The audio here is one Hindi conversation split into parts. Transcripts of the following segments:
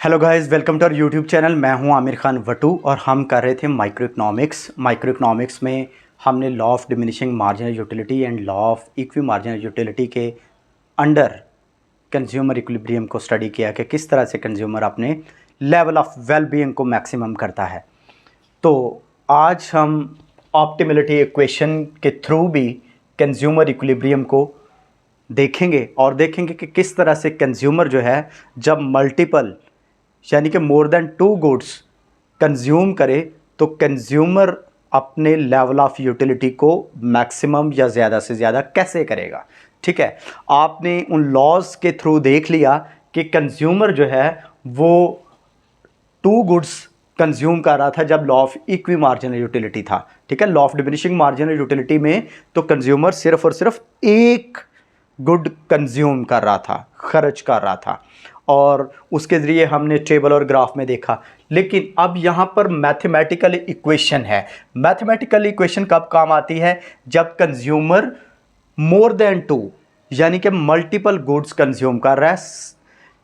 Hello guys, welcome to our YouTube channel. मैं हूं आमिर खान वटू और हम कर रहे थे माइक्रो इकोनॉमिक्स में हमने law of diminishing marginal utility and law of equi marginal utility के अंडर कंज्यूमर इक्विलिब्रियम को स्टडी किया कि किस तरह से कंज्यूमर अपने लेवल ऑफ वेल बीइंग को मैक्सिमम करता है। तो आज हम ऑप्टिमलिटी इक्वेशन के थ्रू भी कंज्यूमर इक्विलिब्रियम को देखेंगे और देखेंगे कि किस तरह से कंज्यूमर जो है जब मल्टीपल यानी कि मोर देन 2 गुड्स कंज्यूम करे तो कंज्यूमर अपने लेवल ऑफ यूटिलिटी को मैक्सिमम या ज़्यादा से ज़्यादा कैसे करेगा। ठीक है, आपने उन लॉज के थ्रू देख लिया कि कंज्यूमर जो है वो 2 गुड्स कंज्यूम कर रहा था जब law of equi marginal utility था। ठीक है, law of diminishing marginal utility में तो कंज्यूमर सिर्फ और सिर्फ एक गुड कंज्यूम कर रहा था, खर्च कर रहा था, और उसके ज़रिए हमने टेबल और ग्राफ में देखा। लेकिन अब यहाँ पर मैथमेटिकल इक्वेशन है। मैथमेटिकल इक्वेशन कब काम आती है? जब कंज्यूमर मोर देन 2 यानी कि मल्टीपल गुड्स कंज्यूम कर रहा है।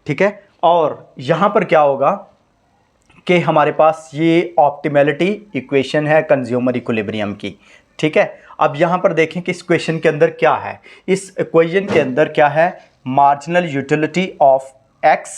ठीक है, और यहाँ पर क्या होगा कि हमारे पास ये ऑप्टिमलिटी इक्वेशन है कंज्यूमर इक्विलिब्रियम की। ठीक है, अब यहाँ पर देखें कि इस इक्वेशन के अंदर क्या है। इस इक्वेशन के अंदर क्या है? Marginal utility of x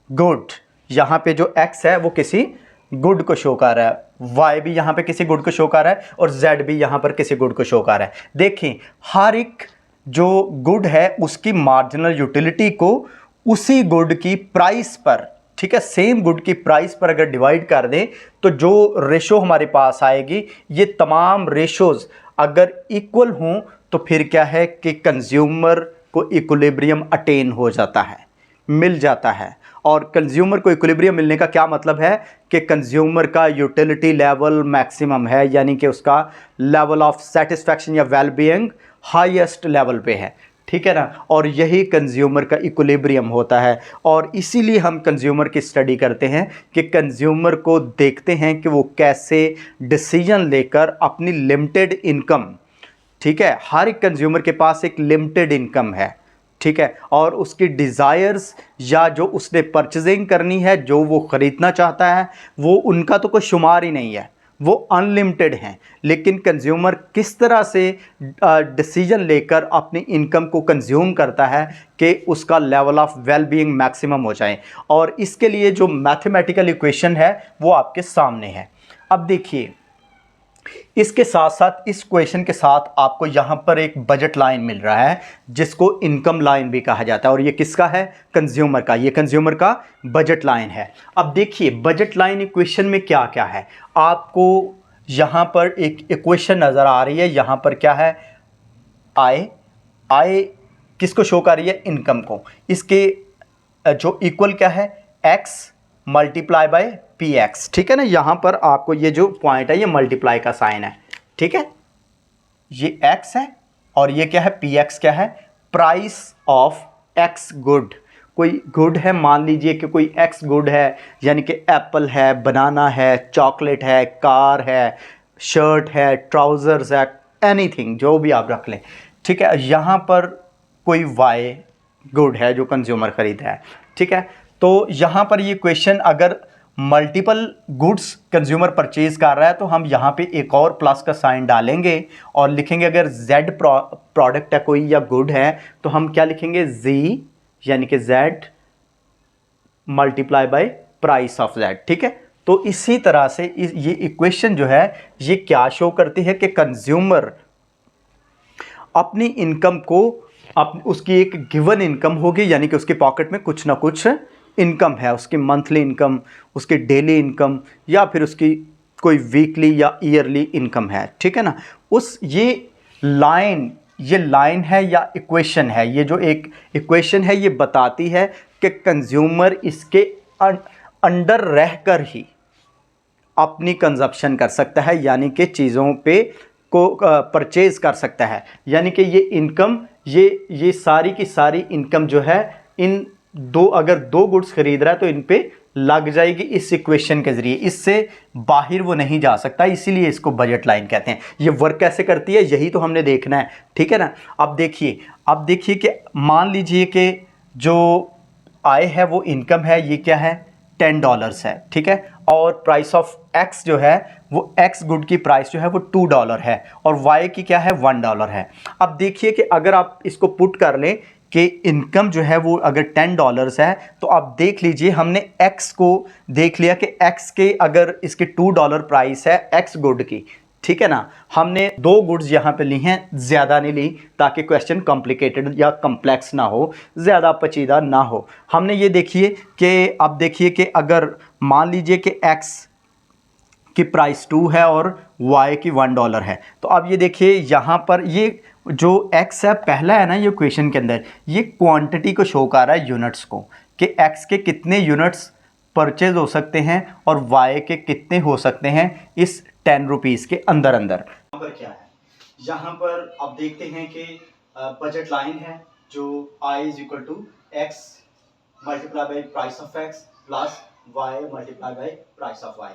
good. यहाँ पे जो एक्स है वो किसी गुड को शो कर रहा है, वाई भी यहाँ पे किसी गुड को शो कर रहा है और जेड भी यहाँ पर किसी गुड को शो कर रहा है। देखें, हर एक जो गुड है उसकी मार्जिनल यूटिलिटी को उसी गुड की प्राइस पर, ठीक है, सेम गुड की प्राइस पर अगर डिवाइड कर दें तो जो रेशो हमारे पास आएगी, ये तमाम रेशोज़ अगर इक्वल हों तो फिर क्या है कि कंज्यूमर को इक्विलिब्रियम अटेन हो जाता है, मिल जाता है। और कंज्यूमर को इक्विलिब्रियम मिलने का क्या मतलब है कि कंज्यूमर का यूटिलिटी लेवल मैक्सिमम है, यानी कि उसका लेवल ऑफ सेटिस्फैक्शन या वेल बीइंग हाईएस्ट लेवल पे है। ठीक है ना, और यही कंज्यूमर का इक्विलिब्रियम होता है। और इसीलिए हम कंज्यूमर की स्टडी करते हैं कि कंज्यूमर को देखते हैं कि वो कैसे डिसीजन लेकर अपनी लिमिटेड इनकम, ठीक है, हर एक कंज्यूमर के पास एक लिमिटेड इनकम है, ठीक है, और उसकी डिज़ायर्स या जो उसने परचेजिंग करनी है, जो वो ख़रीदना चाहता है, वो उनका तो कोई शुमार ही नहीं है, वो अनलिमिटेड हैं। लेकिन कंज्यूमर किस तरह से डिसीजन लेकर अपनी इनकम को कंज्यूम करता है कि उसका level of well being maximum हो जाए, और इसके लिए जो मैथमेटिकल इक्वेशन है वो आपके सामने है। अब देखिए, इसके साथ साथ इस क्वेश्चन के साथ आपको यहाँ पर एक बजट लाइन मिल रहा है जिसको इनकम लाइन भी कहा जाता है, और ये किसका है? कंज्यूमर का। ये कंज्यूमर का बजट लाइन है। अब देखिए, बजट लाइन इक्वेशन में क्या क्या है। आपको यहाँ पर एक इक्वेशन नज़र आ रही है। यहाँ पर क्या है? आय किसको शो कर रही है? इनकम को। इसके जो इक्वल क्या है? X multiply by P x. ठीक है ना, यहाँ पर आपको ये जो पॉइंट है ये मल्टीप्लाई का साइन है। ठीक है, ये एक्स है और ये क्या है? पी एक्स क्या है? Price of x good. कोई गुड है, मान लीजिए कि कोई एक्स गुड है, यानी कि एप्पल है, बनाना है, चॉकलेट है, कार है, शर्ट है, ट्राउज़र्स है, एनीथिंग जो भी आप रख लें। ठीक है, यहाँ पर कोई वाई गुड है जो कंज्यूमर खरीदा है। ठीक है, तो यहाँ पर ये क्वेश्चन अगर मल्टीपल गुड्स कंज्यूमर परचेज कर रहा है तो हम यहाँ पे एक और प्लस का साइन डालेंगे और लिखेंगे, अगर जेड प्रोडक्ट है कोई या गुड है तो हम क्या लिखेंगे? जी यानी कि Z multiply by price of Z. ठीक है, तो इसी तरह से ये इक्वेशन जो है ये क्या शो करती है कि कंज्यूमर अपनी इनकम को, उसकी एक गिवन इनकम होगी, यानी कि उसके पॉकेट में कुछ ना कुछ इनकम है, उसकी मंथली इनकम, उसकी डेली इनकम, या फिर उसकी कोई वीकली या ईयरली इनकम है। ठीक है ना, ये लाइन है या इक्वेशन है, ये जो एक इक्वेशन है ये बताती है कि कंज्यूमर इसके अंडर रहकर ही अपनी कंजप्शन कर सकता है, यानी कि चीज़ों पे को परचेज कर सकता है। यानी कि ये इनकम, ये सारी की सारी इनकम जो है, इन अगर 2 गुड्स खरीद रहा है तो इन पे लग जाएगी इस इक्वेशन के जरिए, इससे बाहर वो नहीं जा सकता, इसीलिए इसको बजट लाइन कहते हैं। ये वर्क कैसे करती है यही तो हमने देखना है। ठीक है ना, अब देखिए कि मान लीजिए कि जो आय है वो इनकम है, ये क्या है $10 है, ठीक है। और प्राइस ऑफ एक्स जो है वो एक्स गुड की प्राइस जो है वो $2 है और वाई की क्या है $1 है। अब देखिए कि अगर आप इसको पुट कर लें कि इनकम जो है वो अगर $10 है, तो आप देख लीजिए हमने एक्स को देख लिया कि एक्स के अगर इसके $2 प्राइस है एक्स गुड की, ठीक है ना। हमने दो गुड्स यहाँ पे ली हैं, ज़्यादा नहीं ली ताकि क्वेश्चन कॉम्प्लिकेटेड या कम्प्लेक्स ना हो, ज़्यादा पेचीदा ना हो। हमने ये देखिए कि अब देखिए कि अगर मान लीजिए कि एक्स की प्राइस 2 है और y की $1 है, तो अब ये देखिए यहाँ पर ये जो x है पहला है ना, ये क्वेश्चन के अंदर ये क्वांटिटी को शो कर रहा है यूनिट्स को, कि x के कितने यूनिट्स परचेज हो सकते हैं और y के कितने हो सकते हैं इस 10 रुपीज़ के अंदर अंदर। यहाँ पर क्या है, यहाँ पर आप देखते हैं कि बजट लाइन है जो I is equal to X multiply by price of X plus y multiply by price of y।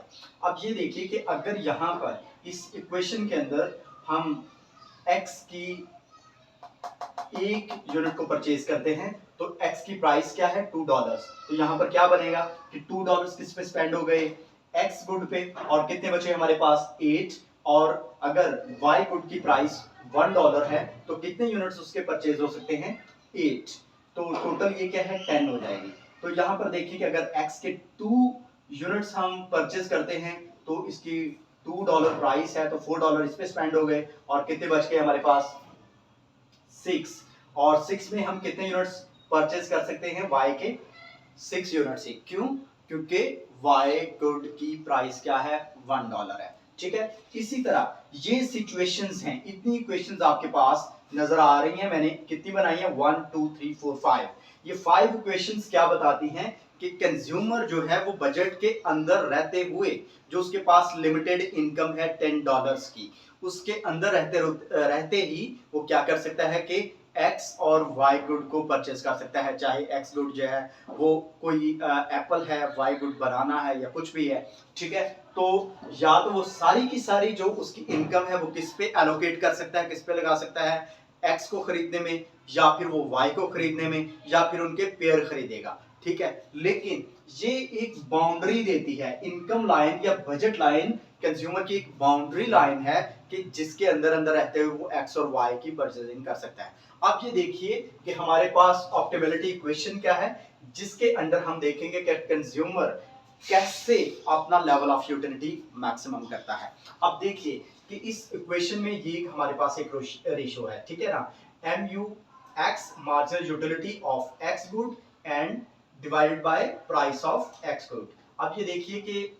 अब ये देखिए कि अगर यहाँ पर इस इक्वेशन के अंदर हम x की एक यूनिट को परचेज करते हैं तो x की प्राइस क्या है $2, तो यहाँ पर क्या बनेगा कि $2 किस पे स्पेंड हो गए, x गुड पे, और कितने बचे हमारे पास 8, और अगर y गुड की प्राइस $1 है तो कितने यूनिट्स उसके परचेज हो सकते हैं 8, तो टोटल ये क्या है 10 हो जाएगी। तो यहाँ पर देखिए कि अगर x के 2 यूनिट्स हम परचेज करते हैं तो इसकी $2 प्राइस है तो $4 इस पे स्पेंड हो गए, और कितने बच गए हमारे पास 6, और 6 में हम कितने यूनिट्स परचेज कर सकते हैं y के 6 यूनिट्स ही, क्यों, क्योंकि y गुड की प्राइस क्या है $1 है, ठीक है। इसी तरह ये सिचुएशंस हैं, इतनी इक्वेशंस आपके पास नजर आ रही हैं, मैंने कितनी बनाई है 1 2 3 4 5, ये 5 इक्वेशंस क्या बताती हैं कि कंज्यूमर जो है वो बजट के अंदर रहते हुए, जो उसके पास लिमिटेड इनकम है $10 की, उसके अंदर रहते ही वो क्या कर सकता है कि एक्स और वाई गुड को परचेज कर सकता है, चाहे एक्स गुड जो है वो कोई एप्पल है, वाई गुड बनाना है या कुछ भी है, ठीक है। तो या तो वो सारी की सारी जो उसकी इनकम है वो किस पे एलोकेट कर सकता है, किस पे लगा सकता है, एक्स को खरीदने में, या फिर वो वाई को खरीदने में, या फिर उनके पेयर खरीदेगा, ठीक है। लेकिन ये एक बाउंड्री देती है, इनकम लाइन या बजट लाइन कंज्यूमर की एक बाउंड्री लाइन है कि जिसके अंदर अंदर रहते हुए वो एक्स और वाई की परचेजिंग कर सकता है। अब ये देखिए कि हमारे पास ऑप्टिमैलिटी इक्वेशन क्या है, जिसके अंदर हम देखेंगे कि कंज्यूमर कैसे अपना लेवल ऑफ यूटिलिटी मैक्सिमम करता है। अब देखिए कि इस इक्वेशन में ये हमारे पास एक रेशियो है, ठीक है ना, MU x marginal utility of x good and divided by price of x good. अब ये देखिए कि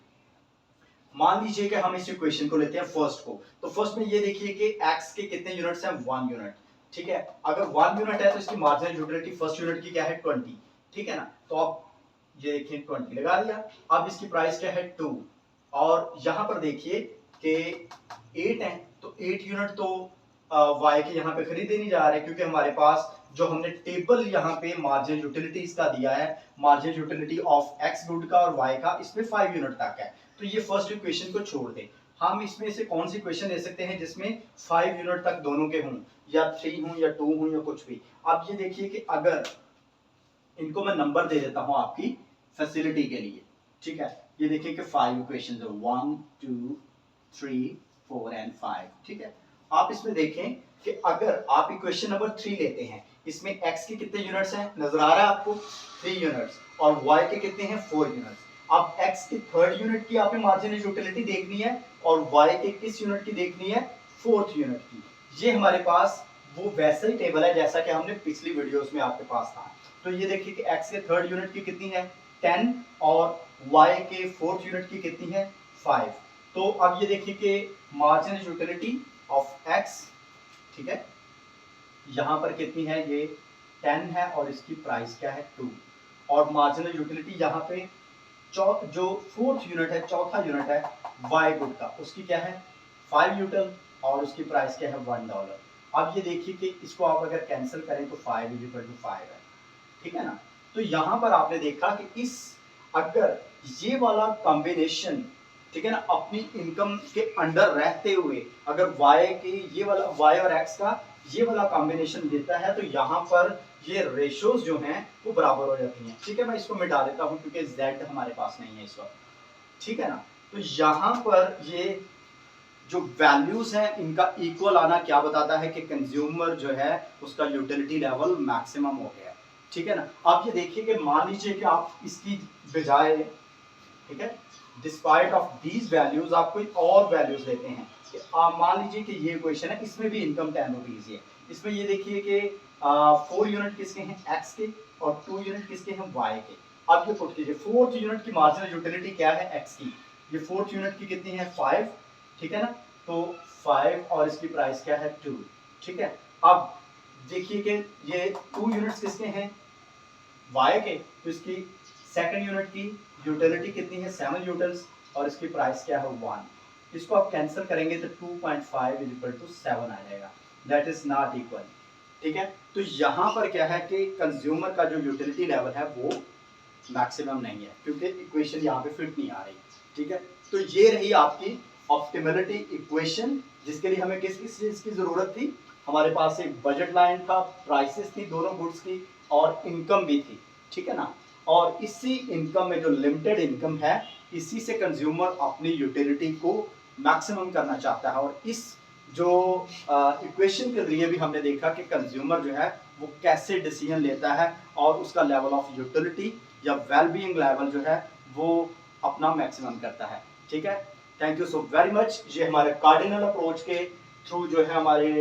मान लीजिए कि हम इस इक्वेशन को लेते हैं फर्स्ट को, तो फर्स्ट में ये देखिए कि x के कितने यूनिट्स हैं 1 यूनिट, ठीक है। अगर 1 यूनिट है तो इसकी मार्जिनल यूटिलिटी फर्स्ट यूनिट की क्या है 20, ठीक है ना। तो आप ये देखिए 20 लगा दिया, अब इसकी प्राइस क्या है 2, और यहां पर देखिए कि 8 है तो 8 यूनिट तो y के यहाँ पे खरीदे नहीं जा रहे, क्योंकि हमारे पास जो हमने टेबल यहाँ पे मार्जिनल यूटिलिटीज का दिया है, marginal utility of x good का और y का, इसमें 5 यूनिट तक है, तो ये फर्स्ट इक्वेशन को छोड़ दें। हम इसमें से कौन सी इक्वेशन ले सकते हैं जिसमें 5 यूनिट तक दोनों के हों, या 3 हों या 2 हों या कुछ भी। अब ये देखिए कि अगर इनको मैं नंबर दे देता हूं आपकी फैसिलिटी के लिए, ठीक है। ये देखिए कि 5 इक्वेशंस है 1 2 3 4 एंड 5, ठीक है। आप इसमें देखें कि अगर आप इक्वेशन नंबर 3 लेते हैं, इसमें x के कितने यूनिट्स हैं, नजर आ रहा है आपको 3 यूनिट्स, और y के कितने हैं 4 यूनिट्स। अब x की थर्ड यूनिट की आपने मार्जिनल यूटिलिटी देखनी है और y के किस यूनिट की देखनी है, फोर्थ यूनिट की। ये हमारे पास वो वैसा ही टेबल है जैसा कि हमने पिछली वीडियोस में आपके पास था। तो ये देखिए कि x के थर्ड यूनिट की कितनी है 10, और y के फोर्थ यूनिट की कितनी है 5। तो अब ये देखिए कि मार्जिनल यूटिलिटी ऑफ x, ठीक है, यहां पर कितनी है, ये 10 है और इसकी प्राइस क्या है 2, और मार्जिनल यूटिलिटी यहाँ पे जो फोर्थ यूनिट है, चौथा यूनिट है वाई गुड का, उसकी क्या है 5 यूटिल और उसकी प्राइस क्या है $1। अब ये देखिए कि इसको आप अगर कैंसिल करें तो 5 इज इक्वल टू 5 है, ठीक है ना। तो यहां पर आपने देखा कि इस अगर ये वाला कॉम्बिनेशन, ठीक है ना, अपनी इनकम के अंडर रहते हुए अगर y के ये वाला y और x का ये वाला कॉम्बिनेशन देता है, तो यहाँ पर ये रेशियोज जो हैं वो बराबर हो जाती हैं। ठीक है, मैं इसको मिटा देता हूँ क्योंकि z हमारे पास नहीं है इस वक्त। ठीक है ना, तो यहाँ पर ये जो वैल्यूज हैं इनका इक्वल आना क्या बताता है कि कंज्यूमर जो है उसका यूटिलिटी लेवल मैक्सिमम हो गया है। ठीक है ना, आप ये देखिए कि मान लीजिए कि आप इसकी बजाय, ठीक है, डिस्पाइट ऑफ दीज वैल्यूज आप कोई और वैल्यूज लेते हैं कि आप मान लीजिए कि ये क्वेश्चन है, इसमें भी इनकम 10 रुपीज है। इसमें ये देखिए कि 4 यूनिट किसके हैं, एक्स के, और 2 यूनिट किसके हैं, वाई के। अब ये पुट कीजिए, फोर्थ यूनिट की मार्जिनल यूटिलिटी क्या है, एक्स की। ये फोर्थ यूनिट की कितनी है, 5। ठीक है ना, तो 5 और इसकी प्राइस क्या है, 2। ठीक है, अब देखिए कि ये 2 यूनिट्स किसके हैं, वाई के, तो इसकी सेकंड यूनिट की यूटिलिटी कितनी है, 7 यूटिल्स, और इसकी प्राइस क्या है, 1। इसको आप कैंसिल करेंगे तो 2.5 इज इक्वल टू 7 आ जाएगा, दैट इज नॉट इक्वल। ठीक है, तो यहाँ पर क्या है कि कंज्यूमर का जो यूटिलिटी लेवल है वो मैक्सिमम नहीं है क्योंकि इक्वेशन यहाँ पे फिट नहीं आ रही। ठीक है, तो ये रही आपकी ऑप्टिमलिटी इक्वेशन, जिसके लिए हमें किस किस चीज की जरूरत थी, हमारे पास एक बजट लाइन था, प्राइसेस थी दोनों गुड्स की, और इनकम भी थी। ठीक है ना, और इसी इनकम में जो लिमिटेड इनकम है, इसी से कंज्यूमर अपनी यूटिलिटी को मैक्सिमम करना चाहता है। और इस जो इक्वेशन के जरिए भी हमने देखा कि कंज्यूमर जो है वो कैसे डिसीजन लेता है और उसका लेवल ऑफ यूटिलिटी या वेलबीइंग लेवल जो है वो अपना मैक्सिमम करता है। ठीक है, thank you so very much. ये हमारे कार्डिनल अप्रोच के थ्रू जो है हमारे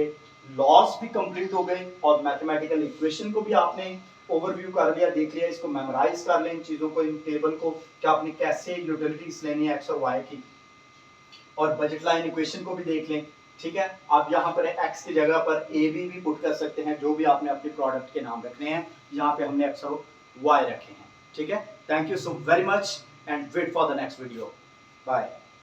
लॉस भी कंप्लीट हो गए और मैथमेटिकल इक्वेशन को भी आपने ओवरव्यू कर लिया, देख लिया, इसको मेमोराइज कर लें इन चीज़ों को, इन टेबल को कि आपने कैसे यूटिलिटीज लेनी है एक्स और वाई की, और बजट लाइन इक्वेशन को भी देख लें। ठीक है, आप यहाँ पर एक्स की जगह पर ए भी पुट कर सकते हैं, जो भी आपने अपने प्रोडक्ट के नाम रखने हैं, यहाँ पे हमने एक्स और वाई रखे हैं। ठीक है, thank you so very much and wait for the next video, bye.